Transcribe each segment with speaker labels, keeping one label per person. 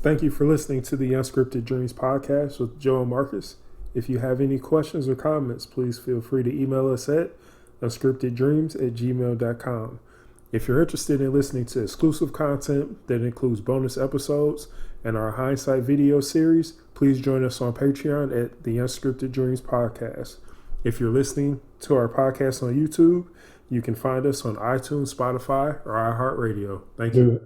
Speaker 1: Thank you for listening to the Unscripted Dreams Podcast with Joe and Marcus. If you have any questions or comments, please feel free to email us at unscripteddreams@gmail.com. If you're interested in listening to exclusive content that includes bonus episodes and our hindsight video series, please join us on Patreon at the Unscripted Dreams Podcast. If you're listening to our podcast on YouTube, you can find us on iTunes, Spotify, or iHeartRadio. Thank you.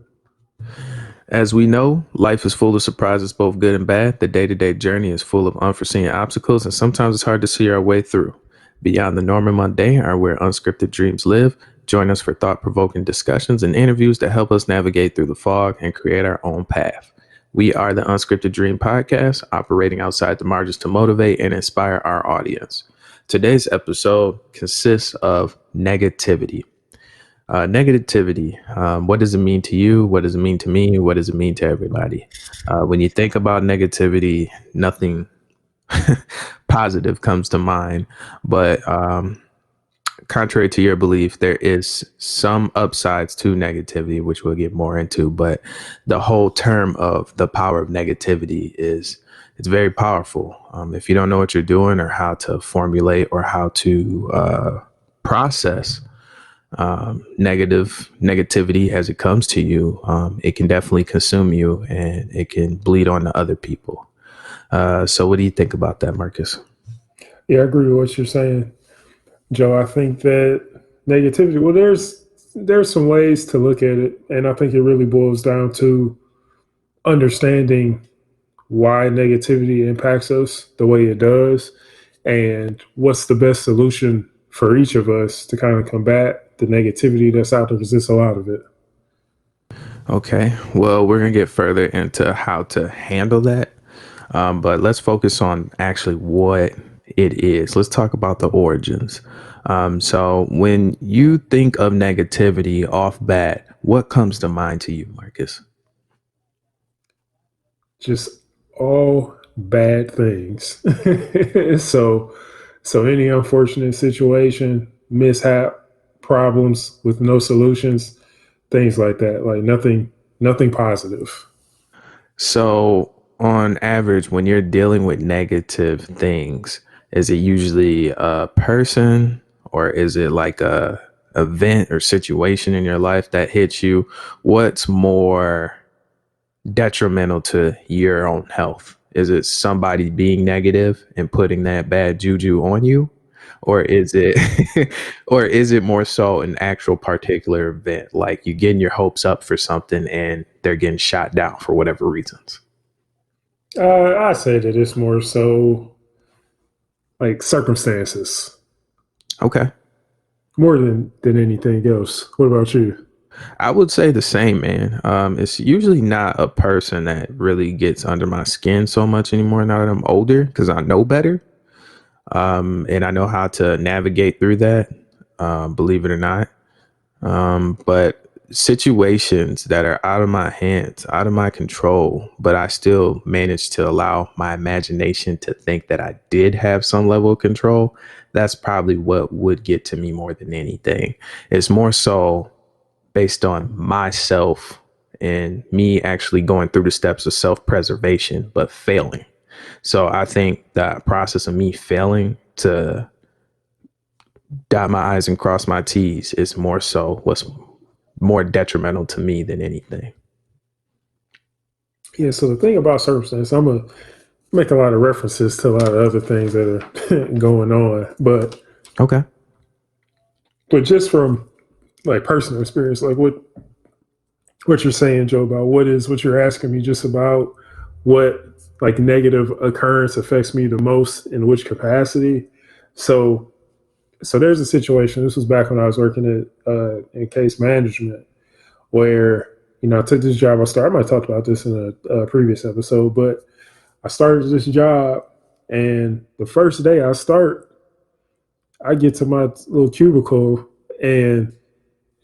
Speaker 2: As we know, life is full of surprises, both good and bad. The day-to-day journey is full of unforeseen obstacles, and sometimes it's hard to see our way through. Beyond the norm and mundane are where unscripted dreams live. Join us for thought-provoking discussions and interviews that help us navigate through the fog and create our own path. We are the Unscripted Dream Podcast, operating outside the margins to motivate and inspire our audience. Today's episode consists of negativity. Negativity. What does it mean to you? What does it mean to me? What does it mean to everybody? When you think about negativity, nothing positive comes to mind. But contrary to your belief, there is some upsides to negativity, which we'll get more into. But the whole term of the power of negativity it's very powerful. If you don't know what you're doing or how to formulate or how to process negativity as it comes to you, it can definitely consume you and it can bleed on to other people. So what do you think about that, Marcus?
Speaker 1: Yeah, I agree with what you're saying, Joe. I think that negativity, well, there's some ways to look at it, and I think it really boils down to understanding why negativity impacts us the way it does and what's the best solution for each of us to kind of combat the negativity that's out there, because there's a lot of it.
Speaker 2: Okay, well, we're going to get further into how to handle that. But let's focus on actually what it is. Let's talk about the origins. So when you think of negativity off bat, what comes to mind to you, Marcus?
Speaker 1: Just all bad things. So any unfortunate situation, mishap, problems with no solutions, things like that, like nothing positive.
Speaker 2: So on average, when you're dealing with negative things, is it usually a person or is it like a event or situation in your life that hits you? What's more detrimental to your own health? Is it somebody being negative and putting that bad juju on you? Or is it or is it more so an actual particular event, like you getting your hopes up for something and they're getting shot down for whatever reasons?
Speaker 1: I say that it's more so like circumstances.
Speaker 2: Okay.
Speaker 1: More than anything else. What about you?
Speaker 2: I would say the same, man. It's usually not a person that really gets under my skin so much anymore now that I'm older, because I know better. And I know how to navigate through that, believe it or not. But situations that are out of my hands, out of my control, but I still managed to allow my imagination to think that I did have some level of control. That's probably what would get to me more than anything. It's more so based on myself and me actually going through the steps of self-preservation, but failing. So I think that process of me failing to dot my I's and cross my T's is more so what's more detrimental to me than anything.
Speaker 1: Yeah, so the thing about circumstance, I'm going to make a lot of references to a lot of other things that are going on, but
Speaker 2: Okay.
Speaker 1: But just from like personal experience, like what you're saying, Joe, about what you're asking me just about what like negative occurrence affects me the most in which capacity. So there's a situation, this was back when I was working at in case management, where I took this job. I might have talked about this in a previous episode, but I started this job, and the first day I get to my little cubicle, and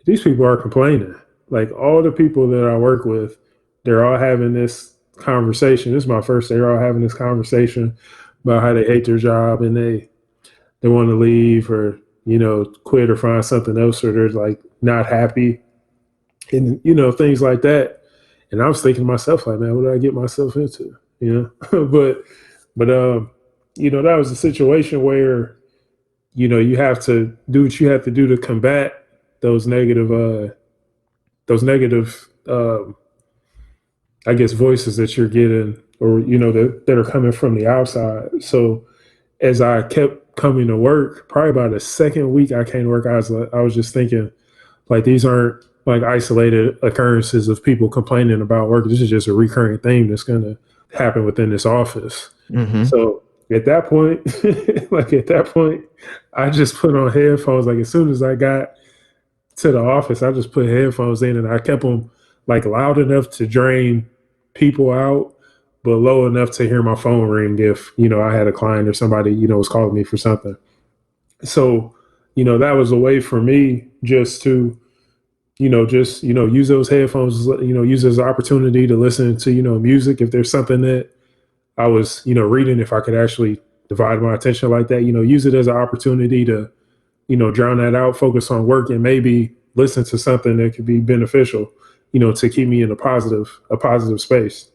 Speaker 1: these people are complaining. Like all the people that I work with, they're all having this conversation. This is my first day. They're all having this conversation about how they hate their job and they want to leave or quit or find something else, or they're like not happy and things like that. And I was thinking to myself, like, man, what did I get myself into? But that was a situation where you have to do what you have to do to combat those negative I guess voices that you're getting, or that are coming from the outside. So as I kept coming to work, probably about the second week I came to work, I was just thinking, like, these aren't like isolated occurrences of people complaining about work. This is just a recurring thing that's going to happen within this office.
Speaker 2: Mm-hmm.
Speaker 1: So at that point, I just put on headphones. Like as soon as I got to the office, I just put headphones in and I kept them like loud enough to drain people out, but low enough to hear my phone ring if, I had a client or somebody, was calling me for something. So, that was a way for me just to, use those headphones, use as an opportunity to listen to, music. If there's something that I was, reading, if I could actually divide my attention like that, use it as an opportunity to, drown that out, focus on work, and maybe listen to something that could be beneficial, to keep me in a positive space.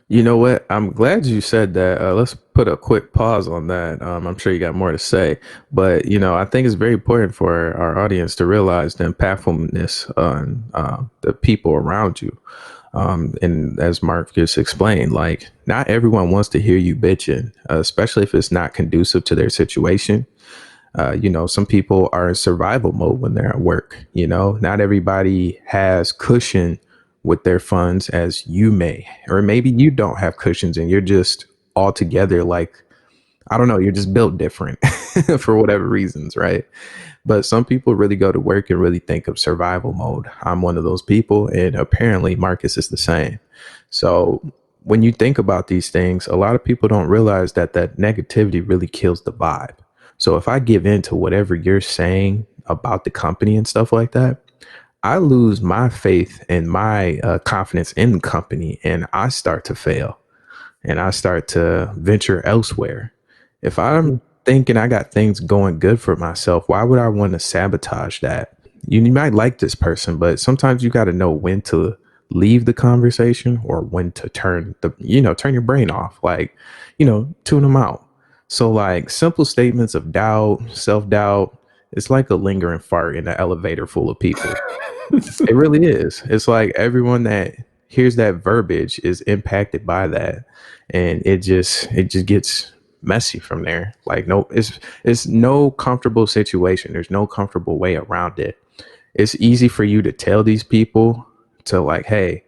Speaker 2: You know what? I'm glad you said that. Let's put a quick pause on that. I'm sure you got more to say, but I think it's very important for our audience to realize the impactfulness on the people around you. And as Mark just explained, like not everyone wants to hear you bitching, especially if it's not conducive to their situation. Some people are in survival mode when they're at work. Not everybody has cushion with their funds as you may, or maybe you don't have cushions and you're just altogether like, I don't know, you're just built different for whatever reasons, right? But some people really go to work and really think of survival mode. I'm one of those people, and apparently Marcus is the same. So when you think about these things, a lot of people don't realize that negativity really kills the vibe. So if I give in to whatever you're saying about the company and stuff like that, I lose my faith and my confidence in the company, and I start to fail and I start to venture elsewhere. If I'm thinking I got things going good for myself, why would I want to sabotage that? You might like this person, but sometimes you got to know when to leave the conversation or when to turn your brain off, like, tune them out. So like simple statements of doubt, self-doubt, it's like a lingering fart in an elevator full of people. It really is. It's like everyone that hears that verbiage is impacted by that. And it just gets messy from there. Like it's no comfortable situation. There's no comfortable way around it. It's easy for you to tell these people to like, hey,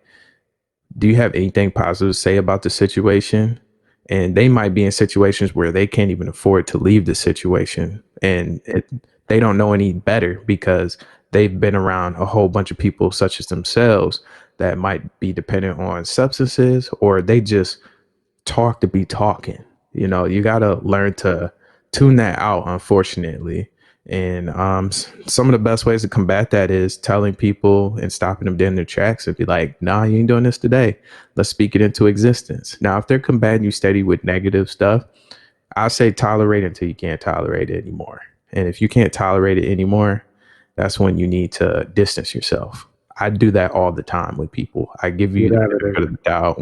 Speaker 2: do you have anything positive to say about the situation? And they might be in situations where they can't even afford to leave the situation. And they don't know any better because they've been around a whole bunch of people such as themselves that might be dependent on substances, or they just talk to be talking. You got to learn to tune that out, unfortunately. And some of the best ways to combat that is telling people and stopping them dead in their tracks and be like, nah, you ain't doing this today. Let's speak it into existence. Now, if they're combating you steady with negative stuff, I say tolerate until you can't tolerate it anymore. And if you can't tolerate it anymore, that's when you need to distance yourself. I do that all the time with people. I give you the benefit of the doubt,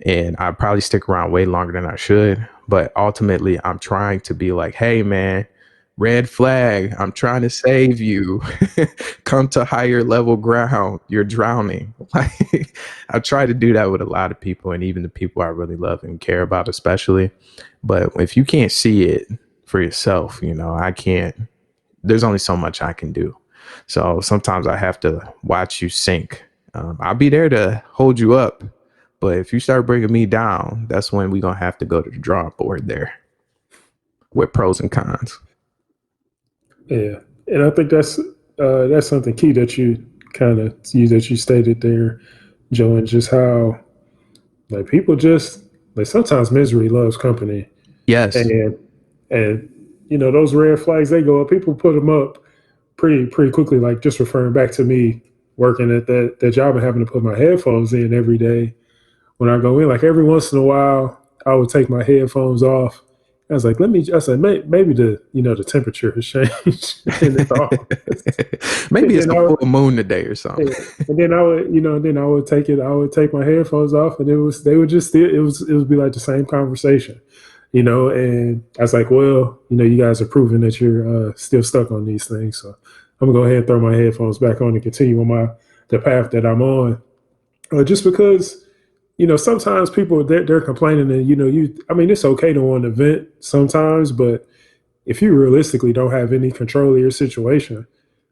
Speaker 2: and I probably stick around way longer than I should. But ultimately, I'm trying to be like, hey, man, red flag, I'm trying to save you. Come to higher level ground. You're drowning. Like, I try to do that with a lot of people, and even the people I really love and care about, especially. But if you can't see it for yourself, I can't. There's only so much I can do. So sometimes I have to watch you sink. I'll be there to hold you up. But if you start bringing me down, that's when we're going to have to go to the drawing board there with pros and cons.
Speaker 1: Yeah. And I think that's something key that you kind of you that you stated there, Joe, and just how like people just like sometimes misery loves company,
Speaker 2: Yes.
Speaker 1: and those red flags they go up. People put them up pretty quickly. Like just referring back to me working at that job and having to put my headphones in every day when I go in. Like every once in a while, I would take my headphones off. I was like, let me. I said, maybe the temperature has changed in the office.
Speaker 2: Maybe
Speaker 1: And
Speaker 2: it's
Speaker 1: then
Speaker 2: a
Speaker 1: I would,
Speaker 2: full moon today or something.
Speaker 1: yeah. And then I would, then I would take it. I would take my headphones off, and they would just still. It would be like the same conversation, And I was like, well, you guys are proving that you're still stuck on these things, so I'm gonna go ahead and throw my headphones back on and continue on the path that I'm on. Just because sometimes people they're complaining and I mean it's okay to want to vent sometimes, but if you realistically don't have any control of your situation,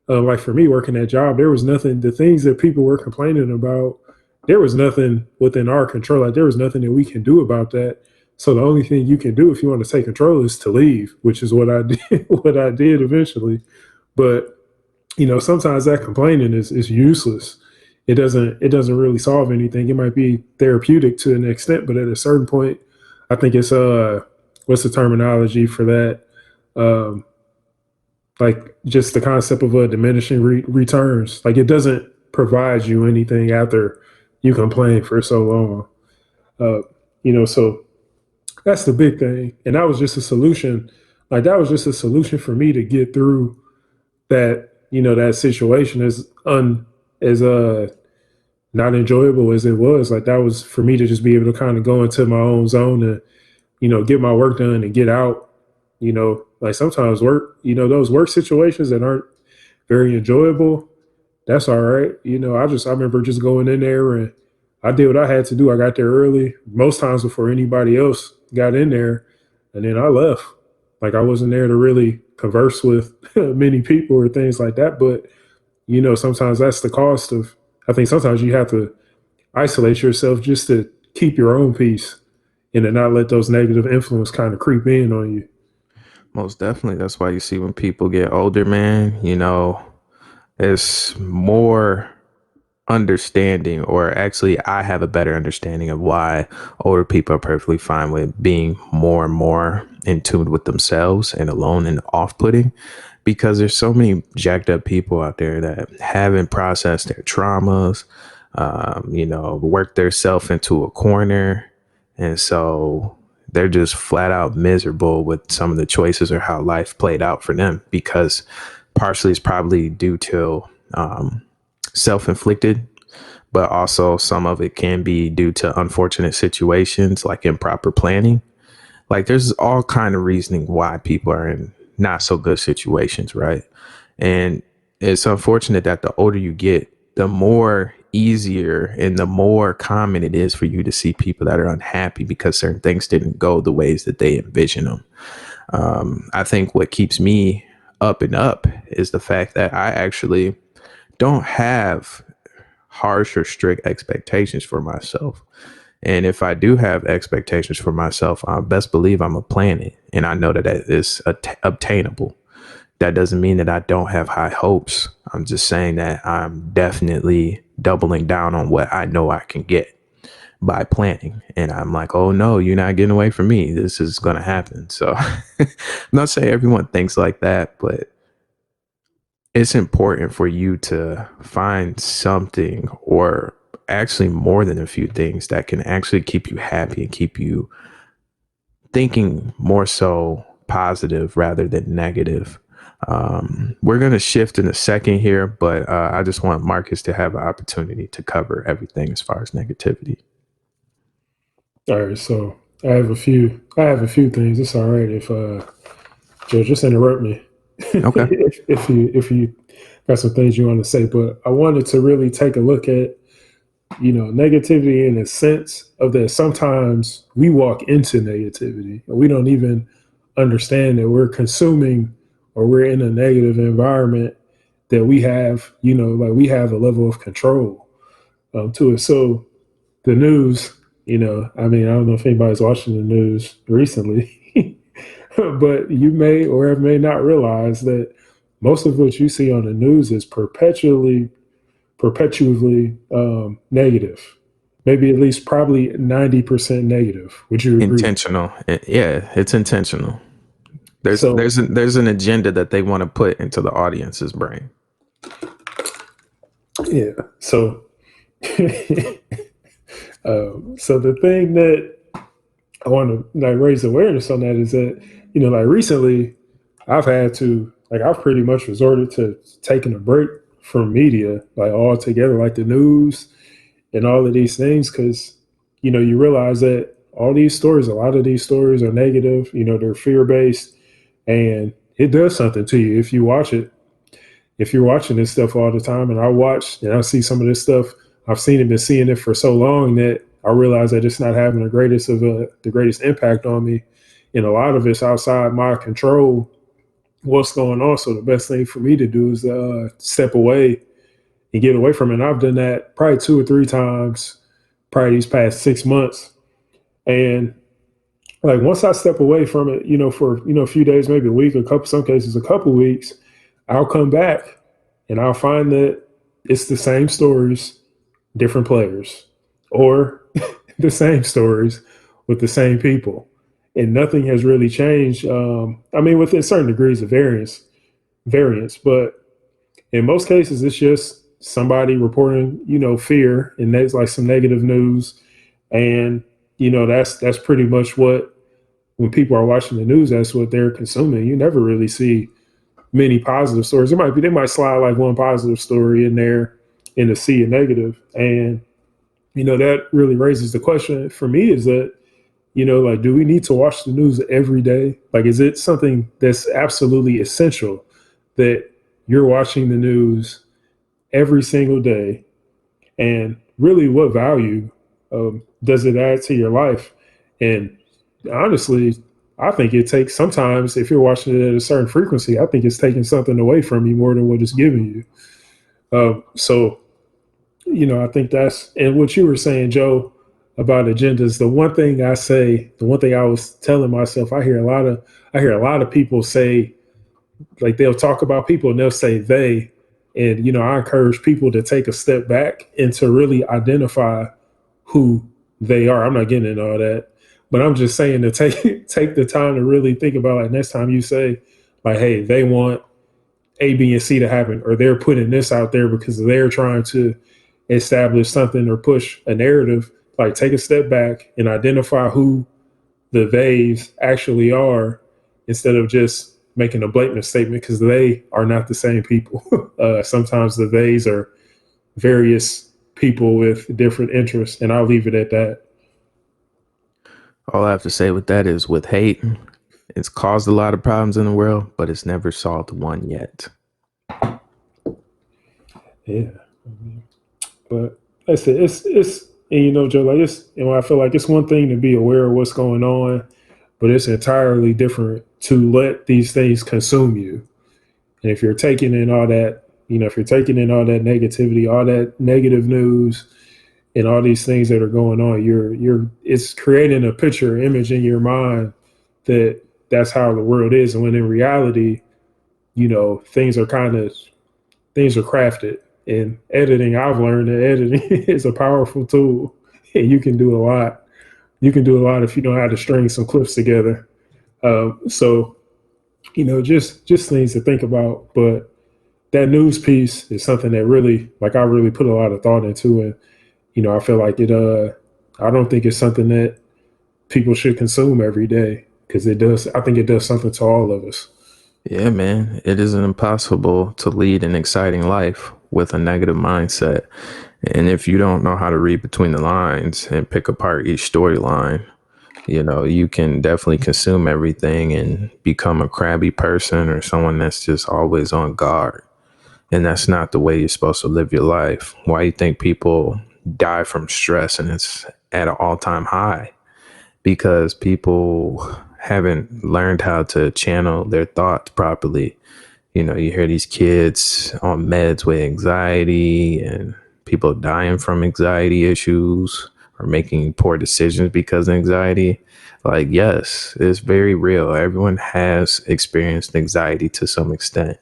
Speaker 1: like for me working that job, there was nothing. The things that people were complaining about, there was nothing within our control. Like there was nothing that we can do about that. So the only thing you can do if you want to take control is to leave, which is what I did. What I did eventually, but sometimes that complaining is useless. It doesn't really solve anything. It might be therapeutic to an extent, but at a certain point, I think it's what's the terminology for that? Um, like just the concept of diminishing returns. Like it doesn't provide you anything after you complain for so long. Uh, so that's the big thing, and that was just a solution. Like that was just a solution for me to get through that situation as not enjoyable as it was. Like that was for me to just be able to kind of go into my own zone and get my work done and get out. Like sometimes work, those work situations that aren't very enjoyable, that's all right. I remember just going in there and I did what I had to do. I got there early, most times before anybody else got in there, and then I left. Like I wasn't there to really converse with many people or things like that. But sometimes that's the cost of. I think sometimes you have to isolate yourself just to keep your own peace and to not let those negative influence kind of creep in on you.
Speaker 2: Most definitely. That's why you see when people get older, man, it's more understanding, or actually I have a better understanding of why older people are perfectly fine with being more and more in tune with themselves and alone and off-putting, because there's so many jacked up people out there that haven't processed their traumas, worked their self into a corner, and so they're just flat out miserable with some of the choices or how life played out for them, because partially it's probably due to self-inflicted, but also some of it can be due to unfortunate situations like improper planning. Like there's all kind of reasoning why people are in not so good situations, right? And it's unfortunate that the older you get, the more easier and the more common it is for you to see people that are unhappy because certain things didn't go the ways that they envision them. I think what keeps me up and up is the fact that I actually don't have harsh or strict expectations for myself. And if I do have expectations for myself, I best believe I'm a plan it. And I know that that is obtainable. That doesn't mean that I don't have high hopes. I'm just saying that I'm definitely doubling down on what I know I can get by planning. And I'm like, oh no, you're not getting away from me. This is going to happen. So I'm not saying everyone thinks like that, but it's important for you to find something, or actually more than a few things, that can actually keep you happy and keep you thinking more so positive rather than negative. We're going to shift in a second here, but I just want Marcus to have an opportunity to cover everything as far as negativity.
Speaker 1: All right, so I have a few things. It's all right if Joe just interrupt me
Speaker 2: Okay.
Speaker 1: if you got some things you want to say. But I wanted to really take a look at negativity in the sense of that sometimes we walk into negativity and we don't even understand that we're consuming or we're in a negative environment, that we have like we have a level of control to it. So the news, I mean, I don't know if anybody's watching the news recently, but you may or may not realize that most of what you see on the news is perpetually perpetually negative. Maybe at least probably 90% negative. Would you agree?
Speaker 2: Intentional. Yeah, it's intentional. There's
Speaker 1: So
Speaker 2: there's an agenda that they want to put into the audience's brain.
Speaker 1: yeah. So so the thing that I want to like raise awareness on that is that, like recently I've pretty much resorted to taking a break from media, like altogether, like the news and all of these things, because, you realize that all these stories, a lot of these stories are negative, they're fear based, and it does something to you if you watch it. If you're watching this stuff all the time, and I watch and I see some of this stuff, I've been seeing it for so long that I realize that it's not having the greatest impact on me, and a lot of it's outside my control. What's going on? So the best thing for me to do is step away and get away from it. And I've done that probably 2 or 3 times, probably these past 6 months, and like once I step away from it, for a few days, maybe a week, some cases a couple weeks, I'll come back and I'll find that it's the same stories, different players, or the same stories with the same people, and nothing has really changed. I mean, within certain degrees of variance, but in most cases, it's just somebody reporting, fear, and that's like some negative news, and that's pretty much what, when people are watching the news, that's what they're consuming. You never really see many positive stories. They might slide like one positive story in there in a sea of negative. And, that really raises the question for me is that, like, do we need to watch the news every day? Like, is it something that's absolutely essential that you're watching the news every single day? And really, what value does it add to your life? And honestly, I think it takes sometimes, if you're watching it at a certain frequency, I think it's taking something away from you more than what it's giving you. So, I think and what you were saying, Joe, about agendas. The one thing I was telling myself, I hear a lot of people say, like, they'll talk about people and they'll say they, and, I encourage people to take a step back and to really identify who they are. I'm not getting into all that, but I'm just saying to take the time to really think about, like, next time you say, like, hey, they want A, B, and C to happen, or they're putting this out there because they're trying to establish something or push a narrative, like, take a step back and identify who the theys actually are, instead of just making a blatant statement, because they are not the same people. Sometimes the theys are various people with different interests, and I'll leave it at that.
Speaker 2: All I have to say with that is, with hate, it's caused a lot of problems in the world, but it's never solved one yet.
Speaker 1: Yeah. But that's it. And Joe, like, I feel like it's one thing to be aware of what's going on, but it's entirely different to let these things consume you. And if you're taking in all that, if you're taking in all that negativity, all that negative news, and all these things that are going on, it's creating a picture, image in your mind that that's how the world is. And when in reality, things are crafted. In editing, I've learned that editing is a powerful tool, and you can do a lot. You can do a lot if you know how to string some clips together. So, just things to think about. But that news piece is something that really, like, I really put a lot of thought into, and I feel like it. I don't think it's something that people should consume every day, because it does. I think it does something to all of us.
Speaker 2: Yeah, man, it isn't impossible to lead an exciting life with a negative mindset. And if you don't know how to read between the lines and pick apart each storyline, you can definitely consume everything and become a crabby person or someone that's just always on guard. And that's not the way you're supposed to live your life. Why you think people die from stress and it's at an all-time high? Because people haven't learned how to channel their thoughts properly. You hear these kids on meds with anxiety, and people dying from anxiety issues or making poor decisions because of anxiety. Like, yes, it's very real. Everyone has experienced anxiety to some extent.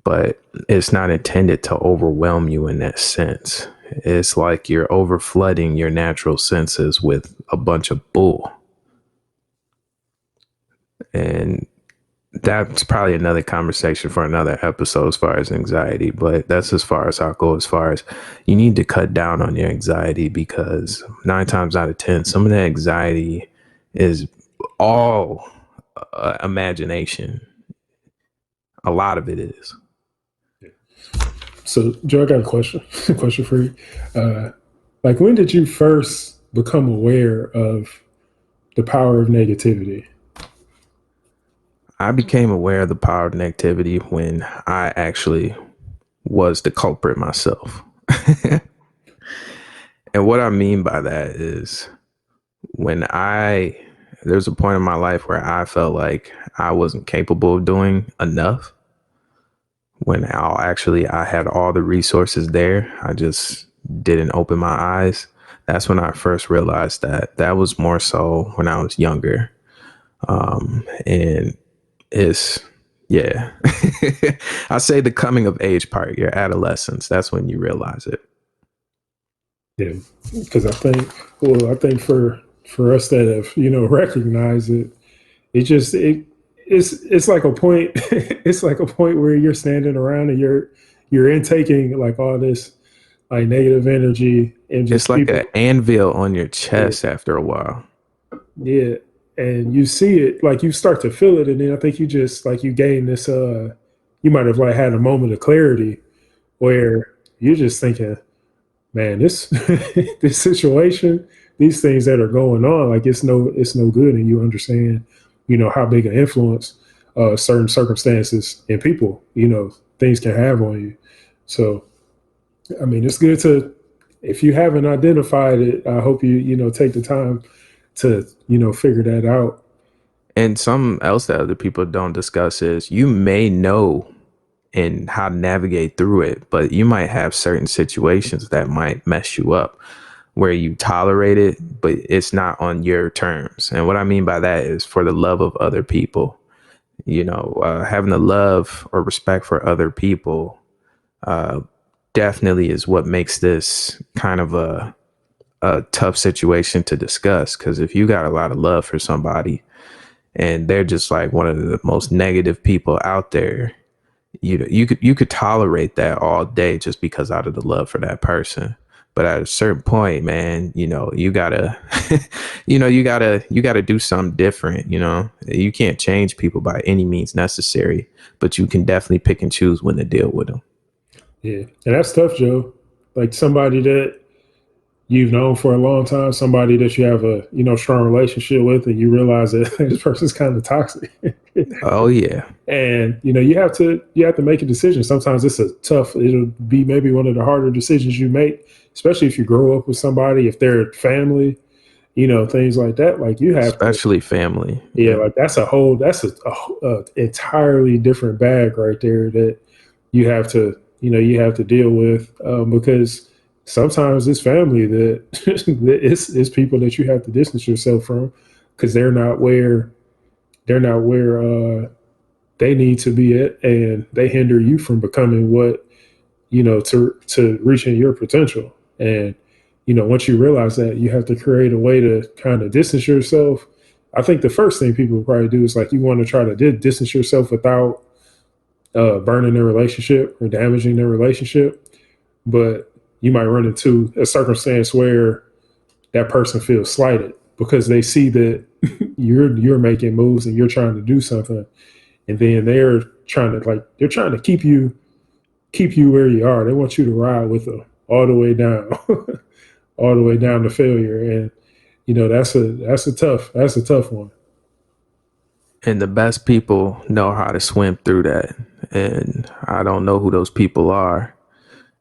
Speaker 2: but it's not intended to overwhelm you in that sense. It's like you're over flooding your natural senses with a bunch of bull. And that's probably another conversation for another episode as far as anxiety, but that's as far as I'll go. As far as you need to cut down on your anxiety, because 9 times out of 10, some of that anxiety is all imagination. A lot of it is.
Speaker 1: So, Joe, I got a question. Question for you. Like, when did you first become aware of the power of negativity?
Speaker 2: I became aware of the power of negativity when I actually was the culprit myself. And what I mean by that is there's a point in my life where I felt like I wasn't capable of doing enough. When I had all the resources there, I just didn't open my eyes. That's when I first realized that was more so when I was younger. And it's, yeah, I say the coming of age part, your adolescence, that's when you realize it.
Speaker 1: Yeah, because I think for us that have recognized it, it's like a point. It's like a point where you're standing around and you're intaking like all this like negative energy and just
Speaker 2: It's like
Speaker 1: people.
Speaker 2: an anvil on your chest after a while.
Speaker 1: Yeah, and you see it, like you start to feel it, and then I think you just like you gain this. You might have like had a moment of clarity where you're just thinking, man, this this situation, these things that are going on, like it's no good, and you understand, how big an influence certain circumstances and people, things can have on you. So, I mean, it's good to, if you haven't identified it, I hope you take the time to figure that out.
Speaker 2: And something else that other people don't discuss is you may know and how to navigate through it, but you might have certain situations that might mess you up where you tolerate it, but it's not on your terms. And what I mean by that is for the love of other people, having the love or respect for other people definitely is what makes this kind of a tough situation to discuss. Because if you got a lot of love for somebody and they're just like one of the most negative people out there, you could tolerate that all day just because out of the love for that person. But at a certain point, man, you gotta you gotta do something different. You can't change people by any means necessary, but you can definitely pick and choose when to deal with them.
Speaker 1: Yeah, and that's tough, Joe. Like somebody that you've known for a long time, somebody that you have a strong relationship with, and you realize that this person's kind of toxic.
Speaker 2: Oh yeah.
Speaker 1: And you have to make a decision. Sometimes it'll be maybe one of the harder decisions you make, especially if you grow up with somebody, if they're family, things like that. Like you have
Speaker 2: Especially family.
Speaker 1: yeah, like that's a entirely different bag right there that you have to deal with, because sometimes it's family that it's people that you have to distance yourself from because they're not where they need to be at, and they hinder you from becoming what to reaching your potential. And once you realize that, you have to create a way to kind of distance yourself. I think the first thing people probably do is like you want to try to distance yourself without burning their relationship or damaging their relationship, but you might run into a circumstance where that person feels slighted because they see that you're making moves and you're trying to do something, and then they're trying to keep you where you are. They want you to ride with them all the way down, all the way down to failure. And that's a tough one.
Speaker 2: And the best people know how to swim through that. And I don't know who those people are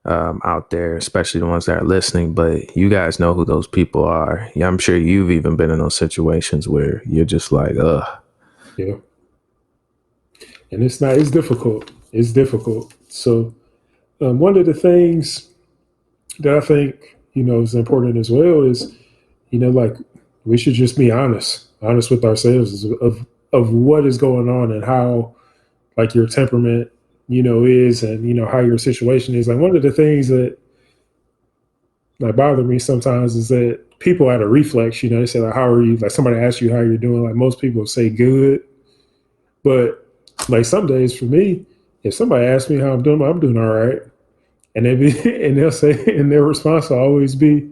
Speaker 2: out there, especially the ones that are listening, but you guys know who those people are. Yeah, I'm sure you've even been in those situations where you're just like, ugh.
Speaker 1: Yeah. And it's difficult. It's difficult. So one of the things that I think, is important as well is, like we should just be honest with ourselves of what is going on and how like your temperament is, and how your situation is. Like, one of the things that bother me sometimes is that people out of reflex, they say, like, how are you? Like, somebody asks you how you're doing. Like, most people say good, but like some days for me, if somebody asks me how I'm doing all right, and and they'll say, and their response will always be,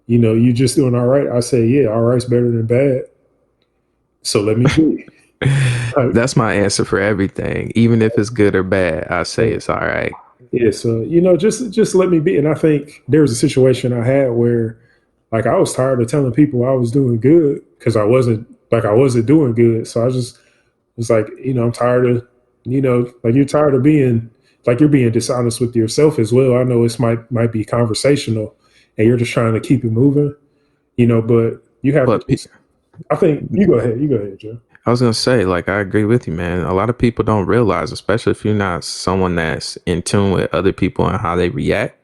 Speaker 1: you just doing all right. I say, yeah, all right's better than bad. So let me be. Like,
Speaker 2: That's my answer for everything. Even if it's good or bad, I say it's all right.
Speaker 1: yeah, so just let me be. And I think there was a situation I had where, like, I was tired of telling people I was doing good because I wasn't doing good. So I just was like, I'm tired of, like, you're tired of being, like, you're being dishonest with yourself as well. I know it's might be conversational, and you're just trying to keep it moving, but you have
Speaker 2: But
Speaker 1: to. I think you go ahead. You go ahead, Joe.
Speaker 2: I was gonna say, like, I agree with you, man. A lot of people don't realize, especially if you're not someone that's in tune with other people and how they react.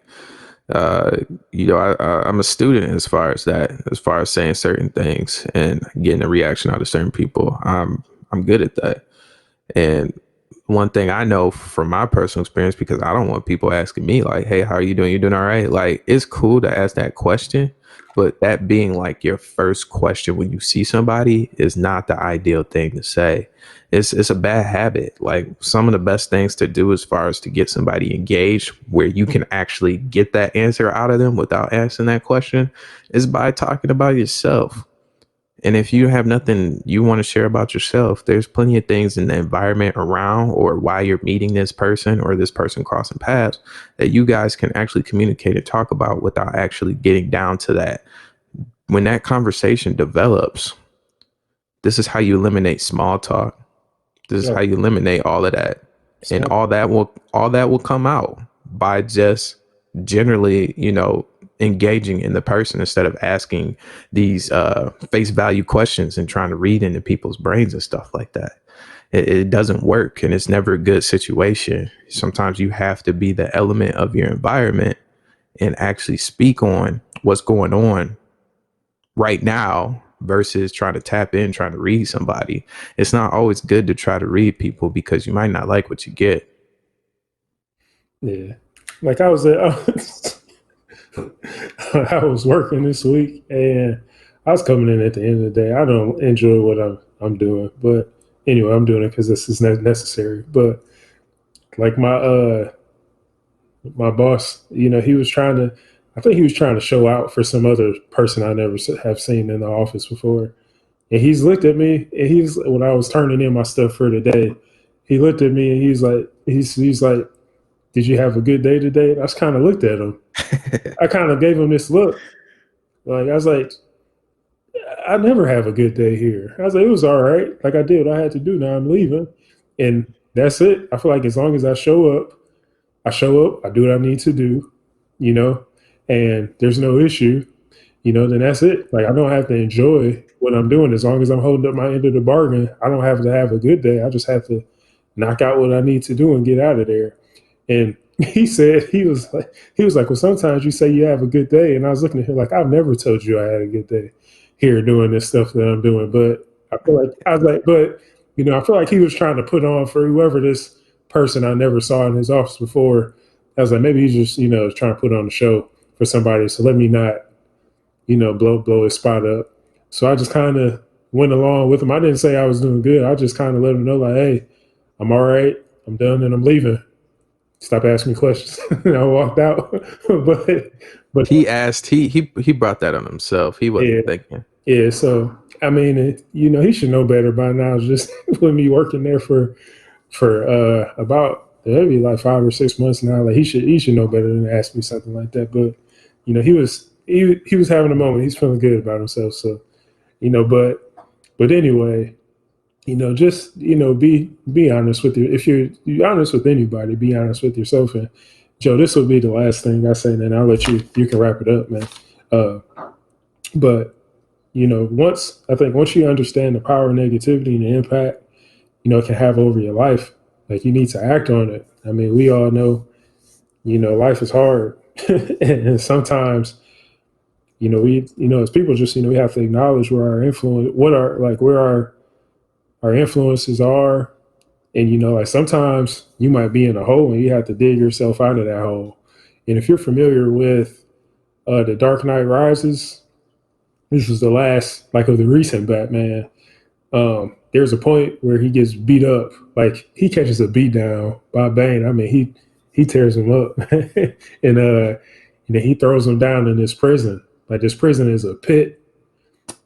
Speaker 2: Uh, I'm a student as far as that, as far as saying certain things and getting a reaction out of certain people. I'm good at that. And one thing I know from my personal experience, because I don't want people asking me like, "Hey, how are you doing? You doing all right?" Like, it's cool to ask that question, but that being like your first question when you see somebody is not the ideal thing to say. It's a bad habit. Like, some of the best things to do as far as to get somebody engaged where you can actually get that answer out of them without asking that question is by talking about yourself. And if you have nothing you want to share about yourself, there's plenty of things in the environment around or why you're meeting this person or this person crossing paths that you guys can actually communicate and talk about without actually getting down to that. When that conversation develops, this is how you eliminate small talk. This is
Speaker 1: Yeah.
Speaker 2: how you eliminate all of that. And
Speaker 1: So,
Speaker 2: all that will come out by just generally, engaging in the person instead of asking these face value questions and trying to read into people's brains and stuff like that. It doesn't work, and it's never a good situation. Sometimes you have to be the element of your environment and actually speak on what's going on right now versus trying to tap in, trying to read somebody. It's not always good to try to read people because you might not like what you get.
Speaker 1: yeah, like I was I was working this week, and I was coming in at the end of the day. I don't enjoy what I'm doing, but anyway, I'm doing it because this is necessary. But like my boss, he was trying to. I think he was trying to show out for some other person I never have seen in the office before. And he's looked at me, and when I was turning in my stuff for the day, he looked at me and he's like, "Did you have a good day today?" And I just kind of looked at him. I kind of gave him this look, like I was like, "I never have a good day here." I was like, "It was all right. Like, I did what I had to do. Now I'm leaving, and that's it." I feel like as long as I show up, I do what I need to do, you know, and there's no issue, then that's it. Like, I don't have to enjoy what I'm doing as long as I'm holding up my end of the bargain. I don't have to have a good day. I just have to knock out what I need to do and get out of there. And he was like, well, sometimes you say you have a good day, and I was looking at him like, I've never told you I had a good day here doing this stuff that I'm doing. But I feel like he was trying to put on for whoever this person I never saw in his office before. I was like, maybe he's just trying to put on a show for somebody. So let me not blow his spot up. So I just kind of went along with him. I didn't say I was doing good. I just kind of let him know, like, hey, I'm all right. I'm done and I'm leaving. Stop asking me questions. And I walked out. but
Speaker 2: He brought that on himself. He
Speaker 1: yeah,
Speaker 2: wasn't thinking.
Speaker 1: yeah. So I mean, he should know better by now. Just with me working there for about maybe like 5 or 6 months now. Like, he should know better than to ask me something like that. But he was having a moment. He's feeling good about himself. So but anyway, just be honest with you. If you're honest with anybody, be honest with yourself. And Joe, this will be the last thing I say, and then I'll let you can wrap it up, man. Uh, but once you understand the power of negativity and the impact it can have over your life, like, you need to act on it. I mean, we all know life is hard, and sometimes we as people just we have to acknowledge where our influence, where our influences are, And like sometimes you might be in a hole and you have to dig yourself out of that hole. And if you're familiar with the Dark Knight Rises, this was the last like of the recent Batman. There's a point where he gets beat up, like he catches a beat down by Bane. I mean, he tears him up, and then he throws him down in this prison. Like this prison is a pit.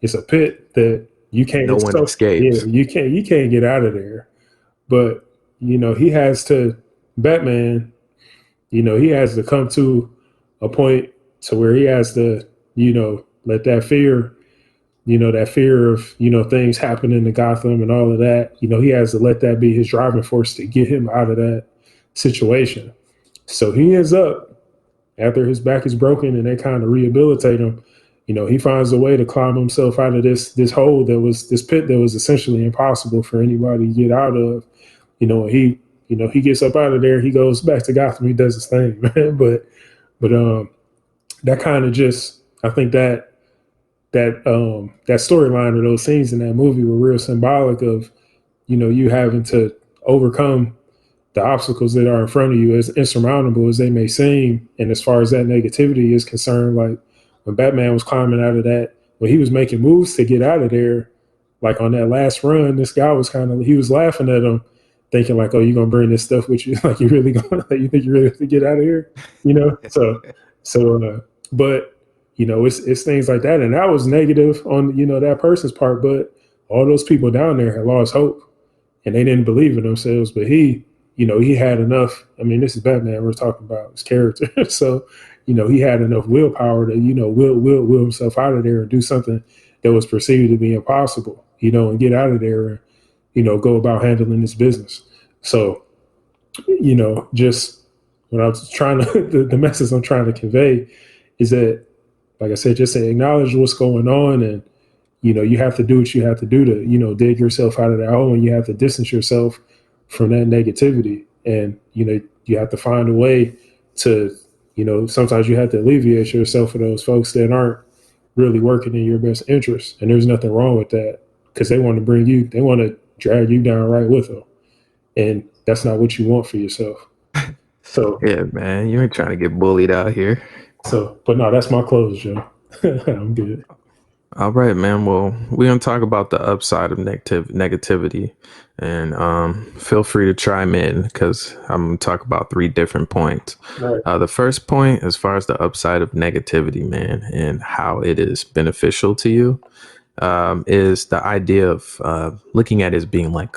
Speaker 1: It's a pit that you can't.
Speaker 2: No
Speaker 1: It's
Speaker 2: one
Speaker 1: so yeah,
Speaker 2: escapes.
Speaker 1: you can't get out of there. But he has to Batman. He has to come to a point to where he has to let that fear of things happening to Gotham and all of that. He has to let that be his driving force to get him out of that situation. So he ends up after his back is broken and they kind of rehabilitate him. He finds a way to climb himself out of this hole that was this pit that was essentially impossible for anybody to get out of. And he gets up out of there. He goes back to Gotham. He does his thing, man. But that kind of just I think that storyline or those scenes in that movie were real symbolic of you having to overcome the obstacles that are in front of you, as insurmountable as they may seem. And as far as that negativity is concerned, like when Batman was climbing out of that, when he was making moves to get out of there, like on that last run, this guy was he was laughing at him, thinking like, "Oh, you gonna bring this stuff with you? Like you really gonna? Like, you think you really have to get out of here?" So, but it's things like that, and that was negative on that person's part. But all those people down there had lost hope, and they didn't believe in themselves. But he had enough. I mean, this is Batman. We're talking about his character, so he had enough willpower to will himself out of there and do something that was perceived to be impossible. And get out of there and go about handling his business. So just what I was trying to the message I'm trying to convey is that, like I said, just to acknowledge what's going on, and you have to do what you have to do to dig yourself out of that hole, and you have to distance yourself from that negativity, and you have to find a way to sometimes you have to alleviate yourself for those folks that aren't really working in your best interest, and there's nothing wrong with that because they want to drag you down right with them, and that's not what you want for yourself. So
Speaker 2: Yeah, man, you ain't trying to get bullied out here.
Speaker 1: but no, that's my close, Joe. I'm good.
Speaker 2: All right, man. Well, we're gonna talk about the upside of negativity, and feel free to chime in because I'm gonna talk about 3 different points.
Speaker 1: All right.
Speaker 2: The first point, as far as the upside of negativity, man, and how it is beneficial to you, is the idea of looking at it as being like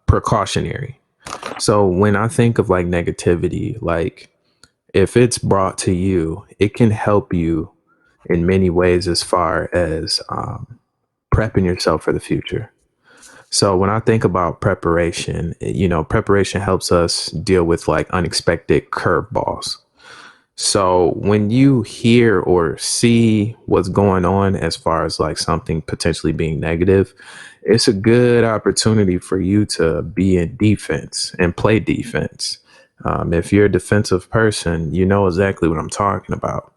Speaker 2: precautionary. So when I think of like negativity, like if it's brought to you, it can help you in many ways as far as prepping yourself for the future. So when I think about preparation, preparation helps us deal with like unexpected curveballs. So when you hear or see what's going on as far as like something potentially being negative, it's a good opportunity for you to be in defense and play defense. If you're a defensive person, you know exactly what I'm talking about.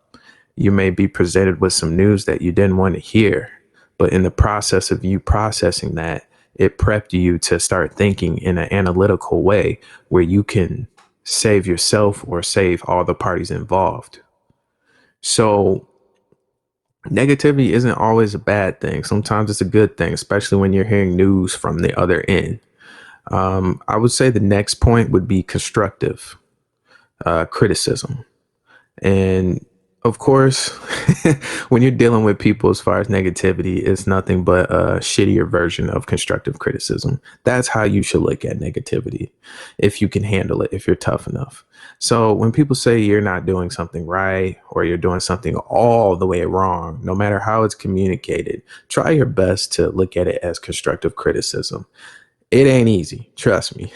Speaker 2: You may be presented with some news that you didn't want to hear, but in the process of you processing that, it prepped you to start thinking in an analytical way where you can save yourself or save all the parties involved. So negativity isn't always a bad thing. Sometimes it's a good thing, especially when you're hearing news from the other end. I would say the next point would be constructive criticism. And of course, when you're dealing with people as far as negativity, it's nothing but a shittier version of constructive criticism. That's how you should look at negativity if you can handle it, if you're tough enough. So when people say you're not doing something right or you're doing something all the way wrong, no matter how it's communicated, try your best to look at it as constructive criticism. It ain't easy, trust me.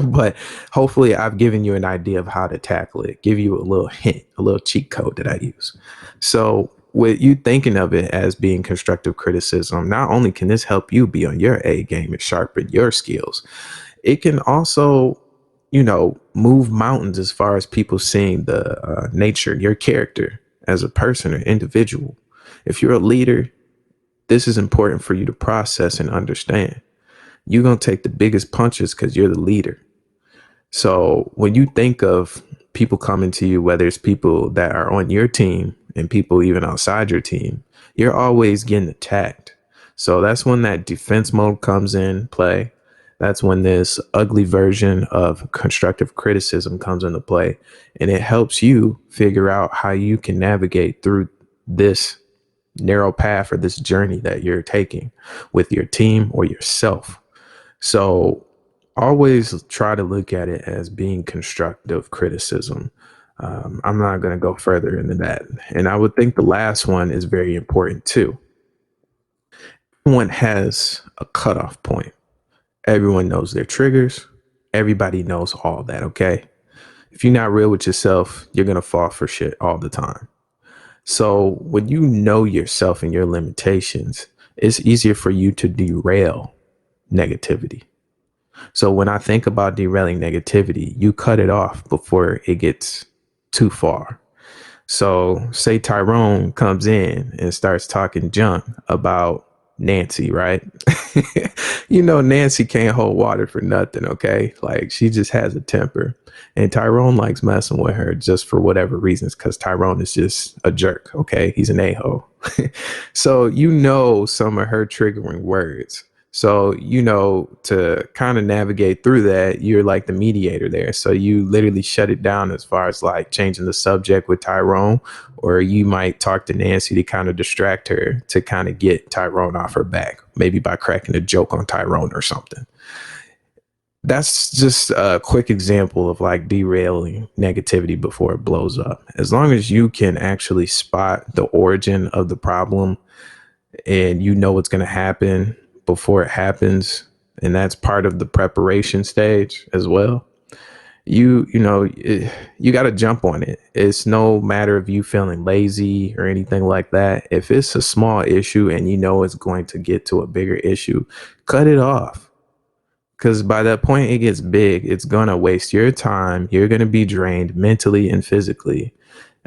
Speaker 2: But hopefully I've given you an idea of how to tackle it, give you a little hint, a little cheat code that I use. So with you thinking of it as being constructive criticism, not only can this help you be on your A game and sharpen your skills, it can also, move mountains as far as people seeing the nature, your character as a person or individual. If you're a leader, this is important for you to process and understand. you're going to take the biggest punches because you're the leader. So when you think of people coming to you, whether it's people that are on your team and people even outside your team, you're always getting attacked. So that's when that defense mode comes in play. That's when this ugly version of constructive criticism comes into play. And it helps you figure out how you can navigate through this narrow path or this journey that you're taking with your team or yourself. So always try to look at it as being constructive criticism. I'm not going to go further into that. And I would think the last one is very important too. Everyone has a cutoff point. Everyone knows their triggers. Everybody knows all that. Okay. If you're not real with yourself, you're going to fall for shit all the time. So when you know yourself and your limitations, it's easier for you to derail negativity. So when I think about derailing negativity, you cut it off before it gets too far. So say Tyrone comes in and starts talking junk about Nancy, right? Nancy can't hold water for nothing. Okay. Like she just has a temper, and Tyrone likes messing with her just for whatever reasons. Cause Tyrone is just a jerk. Okay. He's an a-hole. So, some of her triggering words. So, to kind of navigate through that, you're like the mediator there. So you literally shut it down as far as like changing the subject with Tyrone, or you might talk to Nancy to kind of distract her to kind of get Tyrone off her back, maybe by cracking a joke on Tyrone or something. That's just a quick example of like derailing negativity before it blows up. As long as you can actually spot the origin of the problem and you know what's going to happen before it happens, and that's part of the preparation stage as well, you got to jump on it. It's no matter of you feeling lazy or anything like that. If it's a small issue and it's going to get to a bigger issue, cut it off. Because by that point it gets big, it's going to waste your time. You're going to be drained mentally and physically,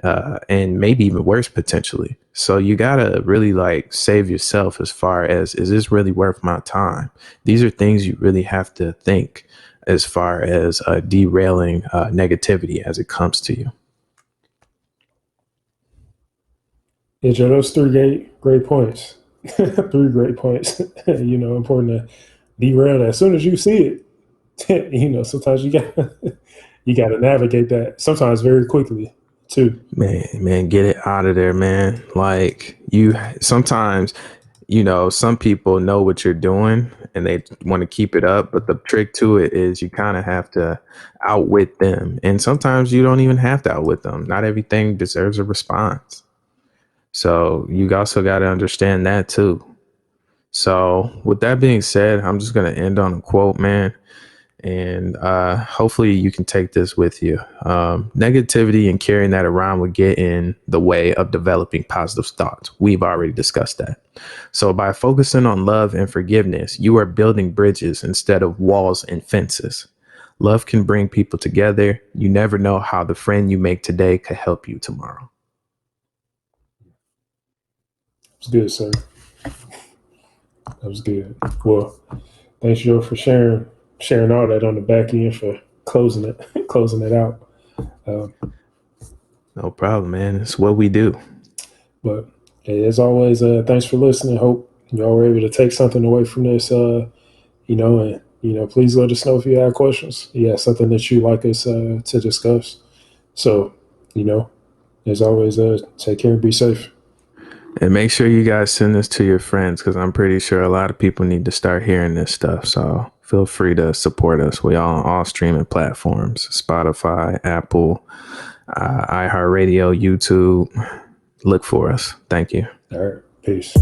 Speaker 2: and maybe even worse potentially. So you got to really like save yourself as far as, is this really worth my time? These are things you really have to think as far as derailing negativity as it comes to you.
Speaker 1: Yeah, Joe, those three great points. 3 great points. Important to derail that as soon as you see it. Sometimes you got to navigate that. Sometimes very quickly too.
Speaker 2: Man, get it out of there, man. Like sometimes, some people know what you're doing and they want to keep it up. But the trick to it is you kind of have to outwit them. And sometimes you don't even have to outwit them. Not everything deserves a response. So you also got to understand that too. So with that being said, I'm just going to end on a quote, man. And hopefully you can take this with you. Negativity and carrying that around would get in the way of developing positive thoughts. We've already discussed that. So by focusing on love and forgiveness, you are building bridges instead of walls and fences. Love can bring people together. You never know how the friend you make today could help you tomorrow.
Speaker 1: It's good, sir. That was good. Well, thanks, Joe, for sharing all that on the back end, for closing it out.
Speaker 2: No problem, man. It's what we do.
Speaker 1: But as always, thanks for listening. Hope y'all were able to take something away from this. And please let us know if you have questions. Yeah, something that you'd like us to discuss. So, as always, take care and be safe.
Speaker 2: And make sure you guys send this to your friends, because I'm pretty sure a lot of people need to start hearing this stuff. So feel free to support us. We are on all streaming platforms: Spotify, Apple, iHeartRadio, YouTube. Look for us. Thank you.
Speaker 1: All right. Peace.